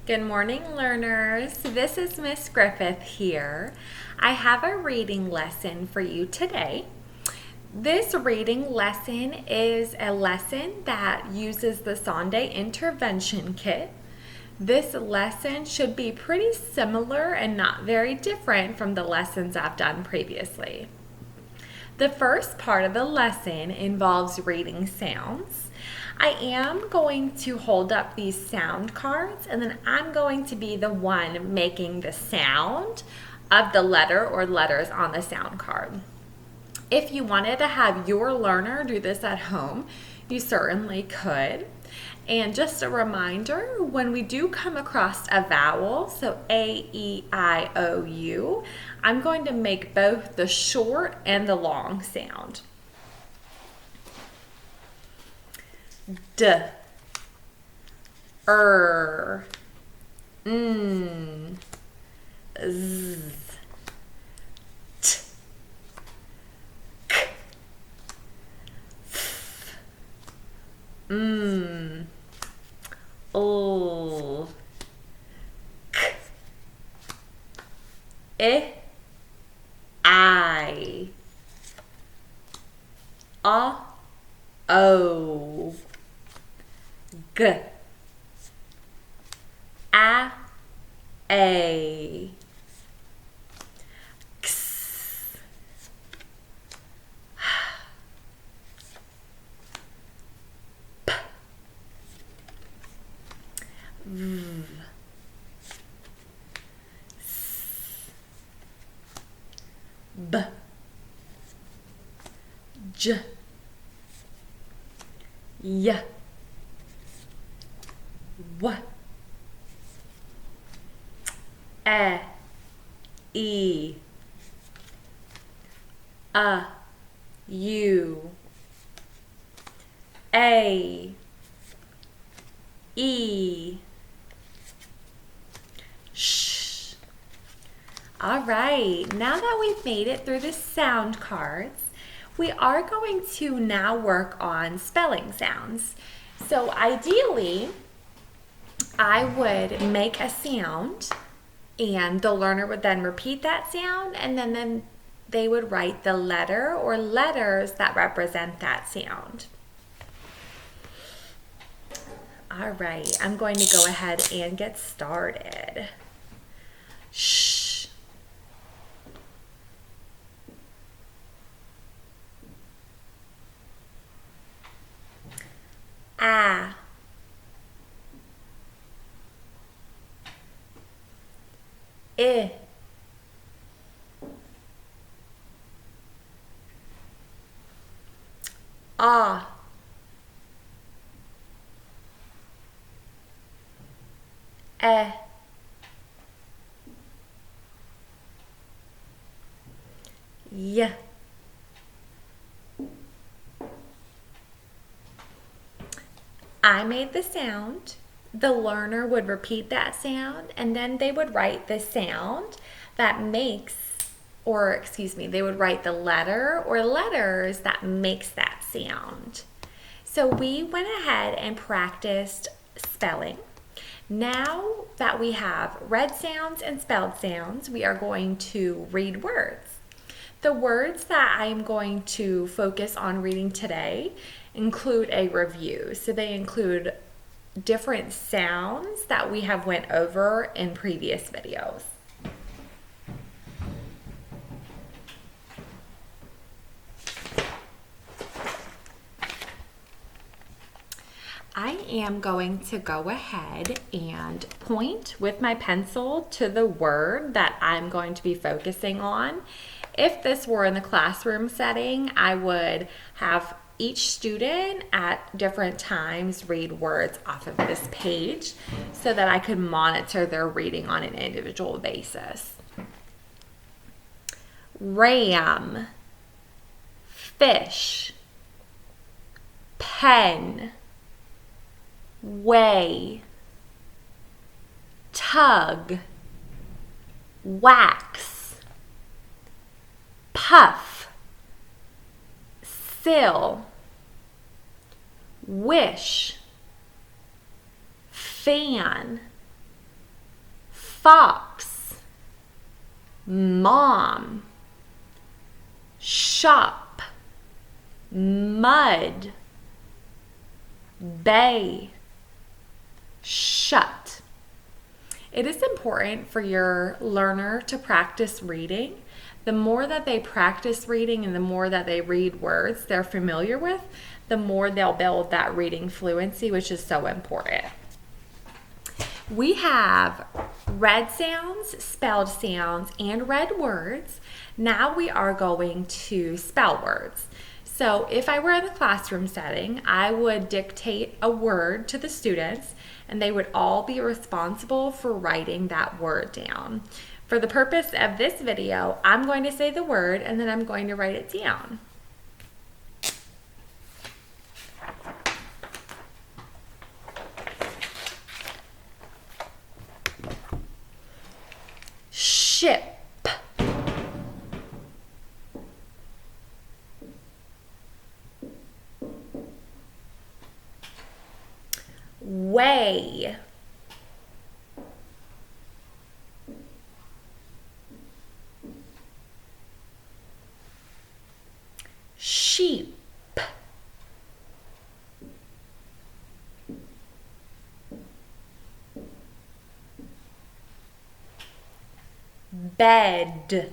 Good morning, learners. This is Miss Griffith here. I have a reading lesson for you today. This reading lesson is a lesson that uses the Sonday intervention kit. This lesson should be pretty similar and not very different from the lessons I've done previously. The first part of the lesson involves reading sounds. I am going to hold up these sound cards, and then I'm going to be the one making the sound of the letter or letters on the sound card. If you wanted to have your learner do this at home, you certainly could. And just a reminder, when we do come across a vowel, so A, E, I, O, U, I'm going to make both the short and the long sound. D, N, Z, T, K, F, L, K, I, O, G, A, X, P, V, S, B, J, Y, W, E, U, A, E, Sh. All right, now that we've made it through the sound cards, we are going to now work on spelling sounds. So ideally, I would make a sound and the learner would then repeat that sound, and then they would write the letter or letters that represent that sound. All right, I'm going to go ahead and get started. Shh. Ah. I. Ah. Eh. Y. I made the sound. The learner would repeat that sound, and then they would write the sound that makes, or excuse me, they would write the letter or letters that makes that sound. So we went ahead and practiced spelling. Now that we have read sounds and spelled sounds, we are going to read words. The words that I am going to focus on reading today include a review. So they include different sounds that we have went over in previous videos. I am going to go ahead and point with my pencil to the word that I'm going to be focusing on. If this were in the classroom setting, I would have each student at different times read words off of this page so that I could monitor their reading on an individual basis. Ram, fish, pen, weigh, tug, wax, puff, fill, wish, fan, fox, mom, shop, mud, bay, shut. It is important for your learner to practice reading. The more that they practice reading and the more that they read words they're familiar with, the more they'll build that reading fluency, which is so important. We have read sounds, spelled sounds, and read words. Now we are going to spell words. So if I were in the classroom setting, I would dictate a word to the students, and they would all be responsible for writing that word down. For the purpose of this video, I'm going to say the word, and then I'm going to write it down. Ship. Way. Sheep. Bed.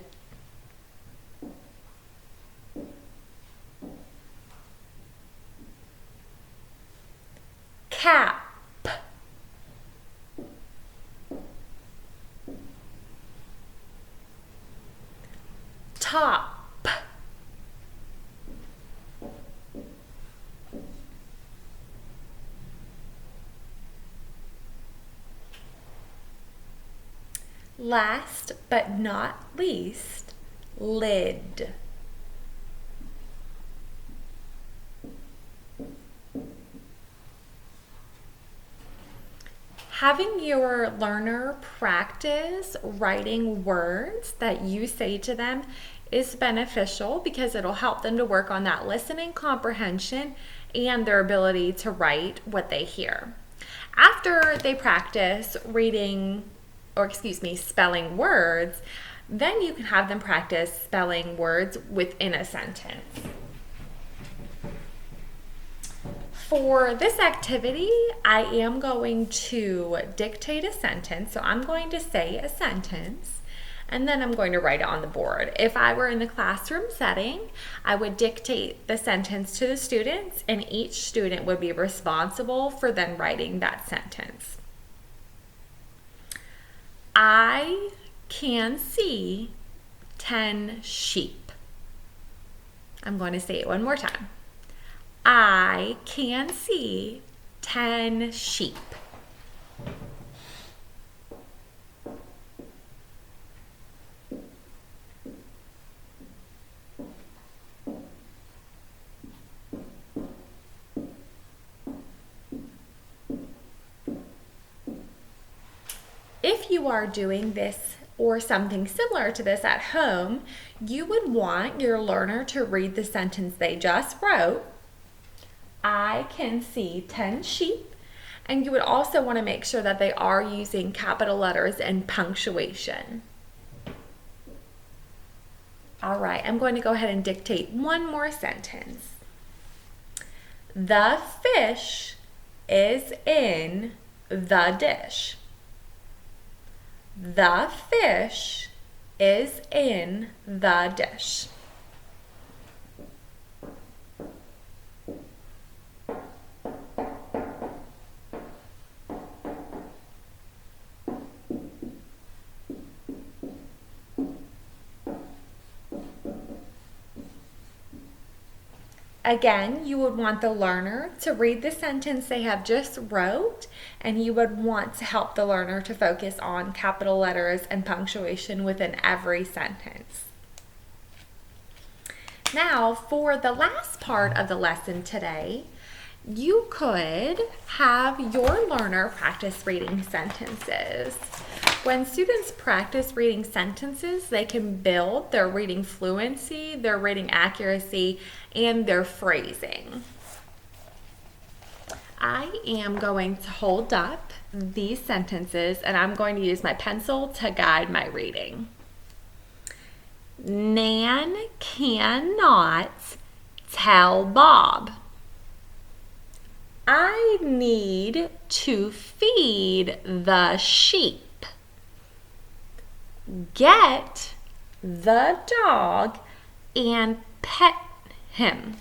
Cap. Top. Last but not least, lid. Having your learner practice writing words that you say to them is beneficial because it'll help them to work on that listening comprehension and their ability to write what they hear. After they practice spelling words, then you can have them practice spelling words within a sentence. For this activity, I am going to dictate a sentence. So I'm going to say a sentence, and then I'm going to write it on the board. If I were in the classroom setting, I would dictate the sentence to the students, and each student would be responsible for then writing that sentence. I can see 10 sheep. I'm going to say it one more time. I can see 10 sheep. If you are doing this or something similar to this at home, you would want your learner to read the sentence they just wrote. I can see 10 sheep. And you would also want to make sure that they are using capital letters and punctuation. All right, I'm going to go ahead and dictate one more sentence. The fish is in the dish. The fish is in the dish. Again, you would want the learner to read the sentence they have just wrote, and you would want to help the learner to focus on capital letters and punctuation within every sentence. Now, for the last part of the lesson today, you could have your learner practice reading sentences. When students practice reading sentences, they can build their reading fluency, their reading accuracy, and their phrasing. I am going to hold up these sentences and I'm going to use my pencil to guide my reading. Nan cannot tell Bob. I need to feed the sheep. Get the dog and pet him.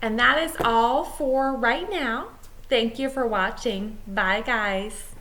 And that is all for right now. Thank you for watching. Bye, guys.